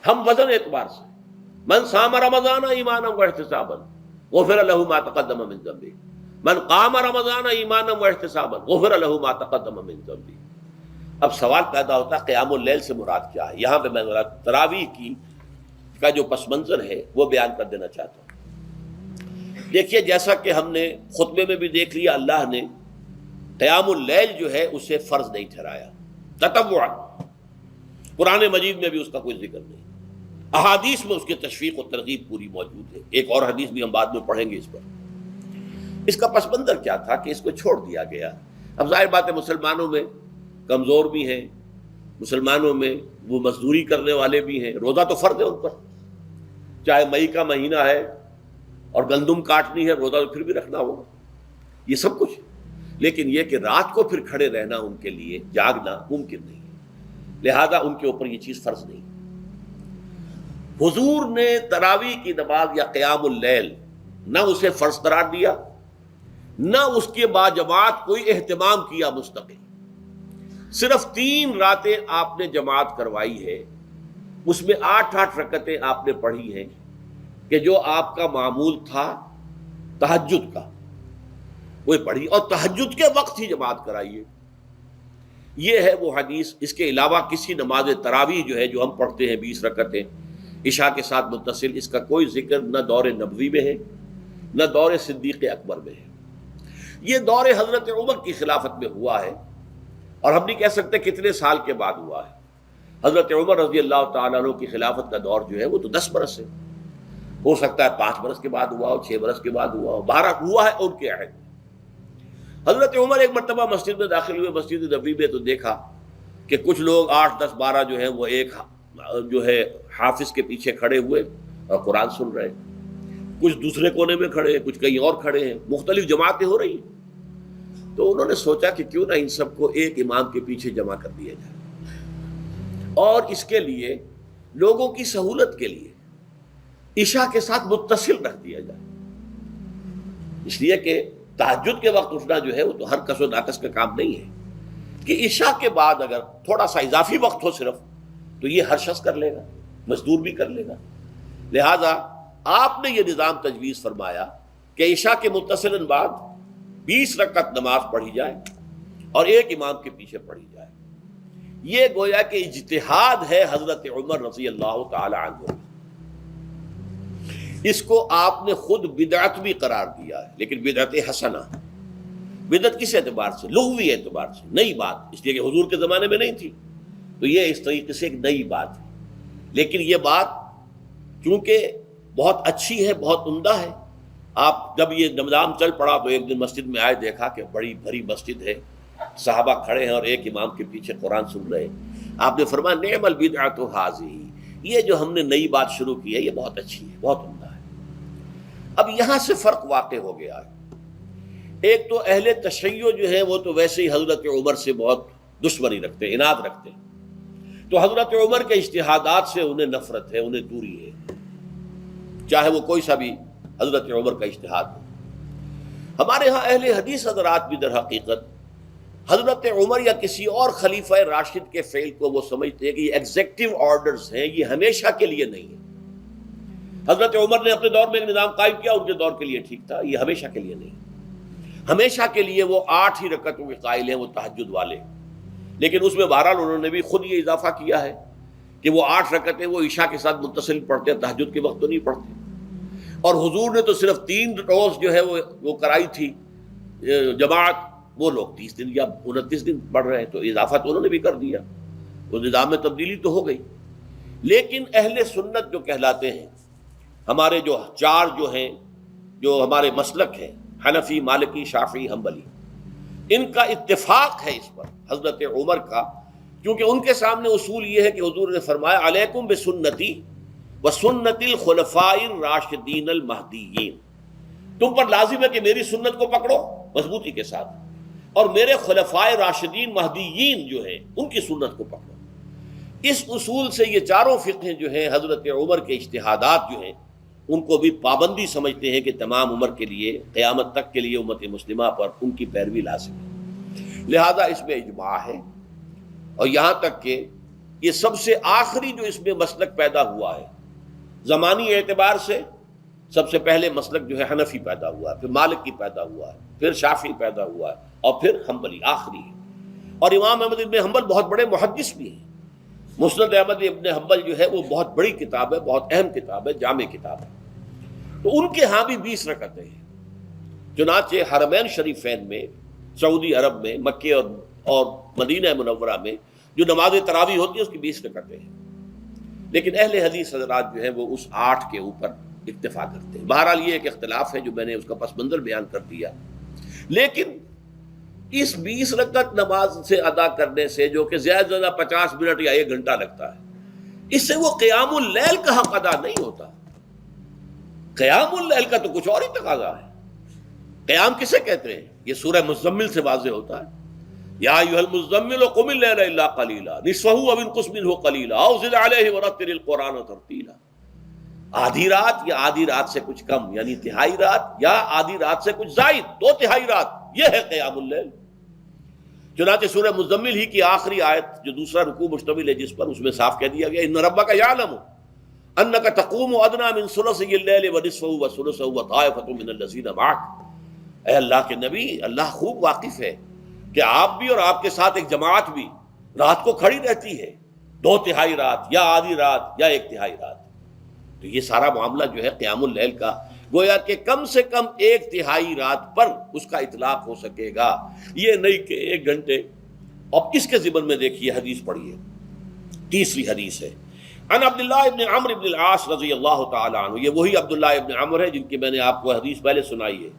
ہم وزن اعتبار سے من صام رمضان ایمانا واحتسابا غفر له ما تقدم من ذنبه، من قام رمضان ایمانا واحتسابا غفر له ما تقدم من ذنبه۔ اب سوال پیدا ہوتا ہے قیام اللیل سے مراد کیا ہے؟ یہاں پہ میں تراویح کی کا جو پس منظر ہے وہ بیان کر دینا چاہتا ہوں۔ دیکھیے جیسا کہ ہم نے خطبے میں بھی دیکھ لیا، اللہ نے قیام اللیل جو ہے اسے فرض نہیں ٹھہرایا تطوعا، قرآن مجید میں بھی اس کا کوئی ذکر نہیں، احادیث میں اس کی تشویق و ترغیب پوری موجود ہے۔ ایک اور حدیث بھی ہم بعد میں پڑھیں گے اس پر۔ اس کا پس منظر کیا تھا کہ اس کو چھوڑ دیا گیا۔ اب ظاہر بات ہے مسلمانوں میں کمزور بھی ہیں، مسلمانوں میں وہ مزدوری کرنے والے بھی ہیں، روزہ تو فرض ہے ان پر، چاہے مئی کا مہینہ ہے اور گندم کاٹنی ہے، روزہ تو پھر بھی رکھنا ہوگا، یہ سب کچھ، لیکن یہ کہ رات کو پھر کھڑے رہنا ان کے لیے جاگنا ممکن نہیں ہے، لہذا ان کے اوپر یہ چیز فرض نہیں۔ حضور نے تراویح کی نماز یا قیام اللیل نہ اسے فرض قرار دیا، نہ اس کے بعد جماعت کوئی اہتمام کیا مستقل، صرف 3 راتیں آپ نے جماعت کروائی ہے، اس میں 8 رکعتیں آپ نے پڑھی ہیں کہ جو آپ کا معمول تھا تہجد کا وہ پڑھی، اور تہجد کے وقت ہی جماعت کرائیے۔ یہ ہے وہ حدیث۔ اس کے علاوہ کسی نماز تراویح جو ہے جو ہم پڑھتے ہیں 20 رکعتیں عشاء کے ساتھ متصل، اس کا کوئی ذکر نہ دور نبوی میں ہے نہ دور صدیق اکبر میں ہے۔ یہ دور حضرت عمر کی خلافت میں ہوا ہے، اور ہم نہیں کہہ سکتے کتنے سال کے بعد ہوا ہے۔ حضرت عمر رضی اللہ تعالیٰ عنہ کی خلافت کا دور جو ہے وہ تو 10 برس ہے، ہو سکتا ہے 5 برس کے بعد ہوا ہو، 6 برس کے بعد ہوا ہو، 12 ہوا ہے ان کے عہد میں۔ حضرت عمر ایک مرتبہ مسجد میں داخل ہوئے، مسجد نبوی میں، تو دیکھا کہ کچھ لوگ 8 10 12 جو ہیں وہ ایک جو ہے حافظ کے پیچھے کھڑے ہوئے اور قرآن سن رہے، کچھ دوسرے کونے میں کھڑے ہیں، کچھ کہیں اور کھڑے ہیں، مختلف جماعتیں ہو رہی ہیں۔ تو انہوں نے سوچا کہ کیوں نہ ان سب کو ایک امام کے پیچھے جمع کر دیا جائے، اور اس کے لیے لوگوں کی سہولت کے لیے عشاء کے ساتھ متصل رکھ دیا جائے، اس لیے کہ تہجد کے وقت اٹھنا جو ہے وہ تو ہر کس و ناقص کا کام نہیں ہے، کہ عشاء کے بعد اگر تھوڑا سا اضافی وقت ہو صرف تو یہ ہر شخص کر لے گا، مزدور بھی کر لے گا۔ لہذا آپ نے یہ نظام تجویز فرمایا کہ عشاء کے متصلاً بعد 20 رکعت نماز پڑھی جائے اور ایک امام کے پیچھے پڑھی جائے۔ یہ گویا کہ اجتہاد ہے حضرت عمر رضی اللہ تعالی عنہ، اس کو آپ نے خود بدعت بھی قرار دیا ہے، لیکن بدعت حسنہ۔ بدعت کس اعتبار سے؟ لغوی اعتبار سے، نئی بات، اس لیے کہ حضور کے زمانے میں نہیں تھی، تو یہ اس طریقے سے ایک نئی بات ہے، لیکن یہ بات چونکہ بہت اچھی ہے، بہت عمدہ ہے۔ آپ جب یہ نظام چل پڑا تو ایک دن مسجد میں آئے، دیکھا کہ بڑی بھری مسجد ہے، صحابہ کھڑے ہیں اور ایک امام کے پیچھے قرآن سن رہے ہیں۔ آپ نے فرمایا نعم البدعۃ ھذہ، یہ جو ہم نے نئی بات شروع کی ہے یہ بہت اچھی ہے، بہت عمدہ ہے۔ اب یہاں سے فرق واقع ہو گیا ہے۔ ایک تو اہل تشیع جو ہے وہ تو ویسے ہی حضرت عمر سے بہت دشمنی رکھتے ہیں، عناد رکھتے ہیں، تو حضرت عمر کے اجتہادات سے انہیں نفرت ہے، انہیں دوری ہے، چاہے وہ کوئی سا بھی حضرت عمر کا اجتہاد ہو۔ ہمارے ہاں اہل حدیث حضرات بھی در حقیقت حضرت عمر یا کسی اور خلیفہ راشد کے فعل کو وہ سمجھتے ہیں کہ یہ ایگزیکٹو آرڈرز ہیں، یہ ہمیشہ کے لیے نہیں ہے۔ حضرت عمر نے اپنے دور میں ایک نظام قائم کیا، ان کے دور کے لیے ٹھیک تھا، یہ ہمیشہ کے لیے نہیں۔ ہمیشہ کے لیے وہ 8 ہی رکعتوں کے قائل ہیں، وہ تہجد والے، لیکن اس میں بہرحال انہوں نے بھی خود یہ اضافہ کیا ہے کہ وہ 8 رکعتیں وہ عشاء کے ساتھ متصل پڑھتے ہیں، تہجد کے وقت تو نہیں پڑھتے۔ اور حضور نے تو صرف 3 روز جو ہے وہ کرائی تھی جماعت، وہ لوگ 30 دن یا 29 دن پڑھ رہے ہیں، تو اضافہ تو انہوں نے بھی کر دیا، وہ نظام میں تبدیلی تو ہو گئی۔ لیکن اہل سنت جو کہلاتے ہیں، ہمارے جو 4 جو ہیں، جو ہمارے مسلک ہیں، حنفی، مالکی، شافعی، حنبلی، ان کا اتفاق ہے اس پر حضرت عمر کا، کیونکہ ان کے سامنے اصول یہ ہے کہ حضور نے فرمایا علیکم بسنتی وسنت الخلفاء الراشدین المہدیین، تم پر لازم ہے کہ میری سنت کو پکڑو مضبوطی کے ساتھ، اور میرے خلفائے راشدین مہدیین جو ہیں ان کی سنت کو پکڑو۔ اس اصول سے یہ چاروں فقہیں جو ہیں حضرت عمر کے اجتہادات جو ہیں ان کو بھی پابندی سمجھتے ہیں کہ تمام عمر کے لیے، قیامت تک کے لیے امت مسلمہ پر ان کی پیروی لازم ہے، لہذا اس میں اجماع ہے۔ اور یہاں تک کہ یہ سب سے آخری جو اس میں مسلک پیدا ہوا ہے زمانی اعتبار سے، سب سے پہلے مسلک جو ہے حنفی پیدا ہوا ہے، پھر مالکی پیدا ہوا ہے، پھر شافعی پیدا ہوا ہے، اور پھر حنبلی آخری ہے۔ اور امام احمد ابن حنبل بہت بڑے محدث بھی ہیں۔ مسند احمد ابن حنبل جو ہے وہ بہت بڑی کتاب ہے، بہت اہم کتاب ہے، جامع کتاب ہے۔ تو ان کے ہاں بھی 20 رکعتیں ہیں۔ چنانچہ حرمین شریفین میں، سعودی عرب میں، مکے اور مدینہ منورہ میں جو نماز تراویح ہوتی ہے اس کی 20 رکعتیں ہیں، لیکن اہل حدیث حضرات جو ہیں وہ اس 8 کے اوپر اکتفا کرتے ہیں۔ بہرحال یہ ایک اختلاف ہے جو میں نے اس کا پس منظر بیان کر دیا، لیکن اس 20 رکعت نماز سے ادا کرنے سے، جو کہ زیادہ سے زیادہ 50 منٹ یا 1 گھنٹہ لگتا ہے، اس سے وہ قیام اللیل کا حق ادا نہیں ہوتا۔ قیام اللیل کا تو کچھ اور ہی تقاضا ہے۔ قیام کسے کہتے ہیں؟ یہ سورہ مزمل سے واضح ہوتا ہے، یا ایھا المزمل قم اللیل الا قلیلا نصفہ او انقص منہ قلیلا او زد علیہ ورتل القرآن ترتیلا۔ آدھی رات یا آدھی رات سے کچھ کم، یعنی تہائی رات، یا آدھی رات سے کچھ زائد، 2/3 رات، یہ ہے قیام اللیل۔ چنانچہ سورہ مزمل ہی کی آخری آیت جو دوسرا رکوع مشتمل ہے جس پر، اس میں صاف کہہ دیا گیا ان ربک یعلم انک تقوم ادنی من ثلثی اللیل ونصفہ وثلثہ وطائفۃ من الذین معک۔ اے اللہ کے نبی، اللہ خوب واقف ہے کہ آپ بھی اور آپ کے ساتھ ایک جماعت بھی رات کو کھڑی رہتی ہے، 2/3 رات یا آدھی رات یا 1/3 رات۔ تو یہ سارا معاملہ جو ہے قیام اللیل کا، گویا کہ کم سے کم 1/3 رات پر اس کا اطلاق ہو سکے گا، یہ نہیں کہ 1 گھنٹے۔ اب اس کے ضمن میں دیکھیے حدیث پڑھیے، تیسری حدیث ہے عن عبداللہ ابن عمرو ابن العاص رضی اللہ تعالی عنہ۔ یہ وہی عبداللہ ابن عمرو ہے جن کی میں نے آپ کو حدیث پہلے سنائی ہے۔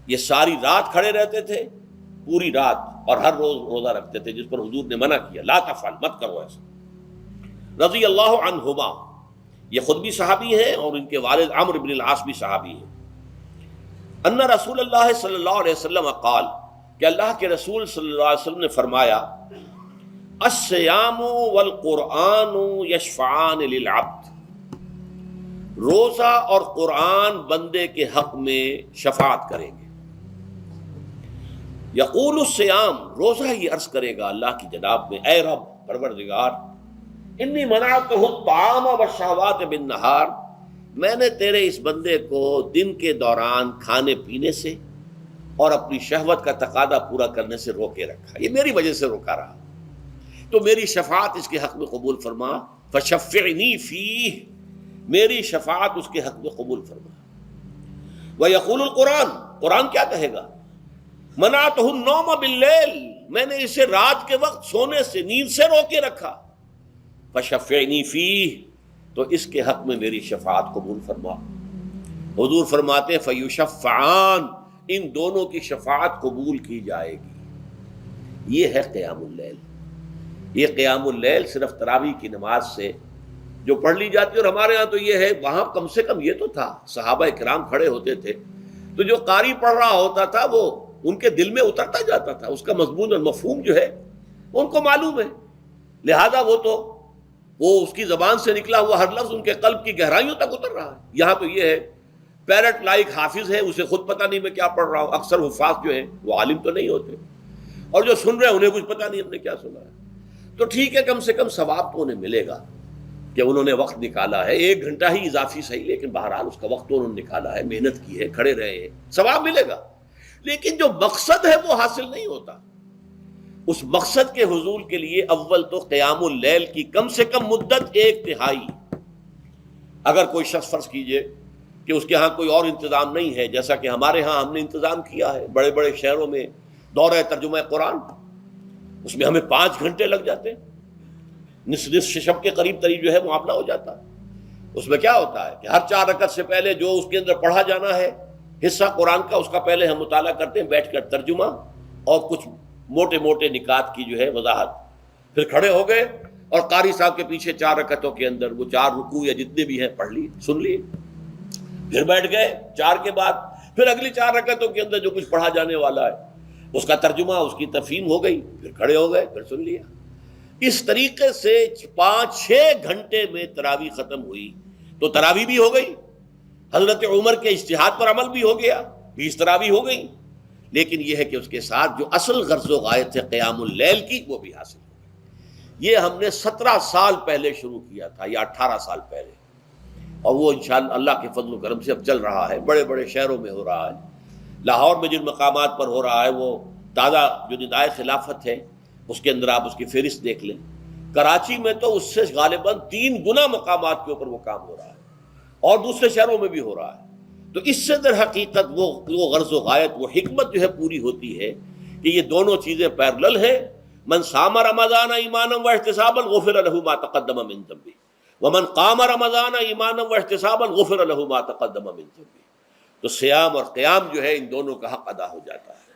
یہ ساری رات کھڑے رہتے تھے، پوری رات، اور ہر روز روزہ رکھتے تھے، جس پر حضور نے منع کیا، لا تفعل، مت کرو ایسا۔ رضی اللہ عنہما، یہ خود بھی صحابی ہیں اور ان کے والد عمرو بن العاص بھی صحابی ہیں۔ ان رسول اللہ صلی اللہ علیہ وسلم قال، کہ اللہ کے رسول صلی اللہ علیہ وسلم نے فرمایا، الصیام والقرآن یشفعان للعبد، روزہ اور قرآن بندے کے حق میں شفاعت کریں گے۔ یقول الصیام، روزہ یہ عرض کرے گا اللہ کی جناب میں، اے رب پروردگار، انی منعتہ الطعام والشہوات بالنہار، میں نے تیرے اس بندے کو دن کے دوران کھانے پینے سے اور اپنی شہوت کا تقاضا پورا کرنے سے روکے رکھا، یہ میری وجہ سے روکا رہا، تو میری شفاعت اس کے حق میں قبول فرما، فشفعنی فیہ، میری شفاعت اس کے حق میں قبول فرما۔ ویقول القرآن، قرآن کیا کہے گا، منعتہ النوم باللیل، میں نے اسے رات کے وقت سونے سے، نیند سے روکے رکھا، فشفعنی فیہ، تو اس کے حق میں میری شفاعت قبول فرما۔ حضور فرماتے ہیں فیشفعان، ان دونوں کی شفاعت قبول کی جائے گی۔ یہ ہے قیام اللیل۔ یہ قیام اللیل صرف تراویح کی نماز سے جو پڑھ لی جاتی ہے، اور ہمارے ہاں تو یہ ہے، وہاں کم سے کم یہ تو تھا، صحابہ کرام کھڑے ہوتے تھے تو جو قاری پڑھ رہا ہوتا تھا وہ ان کے دل میں اترتا جاتا تھا، اس کا مضمون اور مفہوم جو ہے ان کو معلوم ہے، لہذا وہ اس کی زبان سے نکلا ہوا ہر لفظ ان کے قلب کی گہرائیوں تک اتر رہا ہے۔ یہاں تو یہ ہے، پیرٹ لائک حافظ ہے، اسے خود پتہ نہیں میں کیا پڑھ رہا ہوں۔ اکثر حفاظ جو ہیں وہ عالم تو نہیں ہوتے، اور جو سن رہے ہیں انہیں کچھ پتہ نہیں ہم نے کیا سنا ہے۔ تو ٹھیک ہے، کم سے کم ثواب تو انہیں ملے گا کہ انہوں نے وقت نکالا ہے، 1 گھنٹہ ہی اضافی صحیح، لیکن بہرحال اس کا وقت تو انہوں نے نکالا ہے، محنت کی ہے، کھڑے رہے ہیں، ثواب ملے گا۔ لیکن جو مقصد ہے وہ حاصل نہیں ہوتا۔ اس مقصد کے حصول کے لیے اول تو قیام اللیل کی کم سے کم مدت 1/3۔ اگر کوئی شخص فرض کیجئے کہ اس کے ہاں کوئی اور انتظام نہیں ہے، جیسا کہ ہمارے ہاں ہم نے انتظام کیا ہے، بڑے بڑے شہروں میں دورہ ترجمہ قرآن، اس میں ہمیں 5 گھنٹے لگ جاتے ہیں، نصف شب کے قریب تری جو ہے معاملہ ہو جاتا ہے۔ اس میں کیا ہوتا ہے کہ ہر 4 رکعت سے پہلے جو اس کے اندر پڑھا جانا ہے حصہ قرآن کا، اس کا پہلے ہم مطالعہ کرتے ہیں بیٹھ کر، ترجمہ اور کچھ موٹے موٹے نکات کی جو ہے وضاحت، پھر کھڑے ہو گئے اور قاری صاحب کے پیچھے 4 رکعتوں کے اندر وہ 4 رکوع یا جتنے بھی ہیں پڑھ لیے، سن لیے، پھر بیٹھ گئے 4 کے بعد پھر اگلی 4 رکعتوں کے اندر جو کچھ پڑھا جانے والا ہے اس کا ترجمہ، اس کی تفہیم ہو گئی، پھر کھڑے ہو گئے، پھر سن لیا۔ اس طریقے سے 5-6 گھنٹے میں تراویح ختم ہوئی، تو تراویح بھی ہو گئی، حضرت عمر کے اجتہاد پر عمل بھی ہو گیا، 20 تراویح ہو گئی، لیکن یہ ہے کہ اس کے ساتھ جو اصل غرض و غایت ہے قیام اللیل کی وہ بھی حاصل ہو گئی۔ یہ ہم نے 17 سال پہلے شروع کیا تھا یا 18 سال پہلے، اور وہ انشاءاللہ اللہ کے فضل و کرم سے اب چل رہا ہے، بڑے بڑے شہروں میں ہو رہا ہے۔ لاہور میں جن مقامات پر ہو رہا ہے وہ تازہ جو ندائے خلافت ہے اس کے اندر آپ اس کی فہرست دیکھ لیں۔ کراچی میں تو اس سے غالباً 3 گنا مقامات کے اوپر وہ کام ہو رہا ہے، اور دوسرے شہروں میں بھی ہو رہا ہے۔ تو اس سے در حقیقت وہ غرض و غایت، وہ حکمت جو ہے پوری ہوتی ہے کہ یہ دونوں چیزیں پیرلل ہیں۔ من صام رمضان ایمانا واحتسابا غفر له ما تقدم من ذنبه ومن قام رمضان ایمانا واحتسابا غفر له ما تقدم من ذنبه۔ تو صیام اور قیام جو ہے ان دونوں کا حق ادا ہو جاتا ہے۔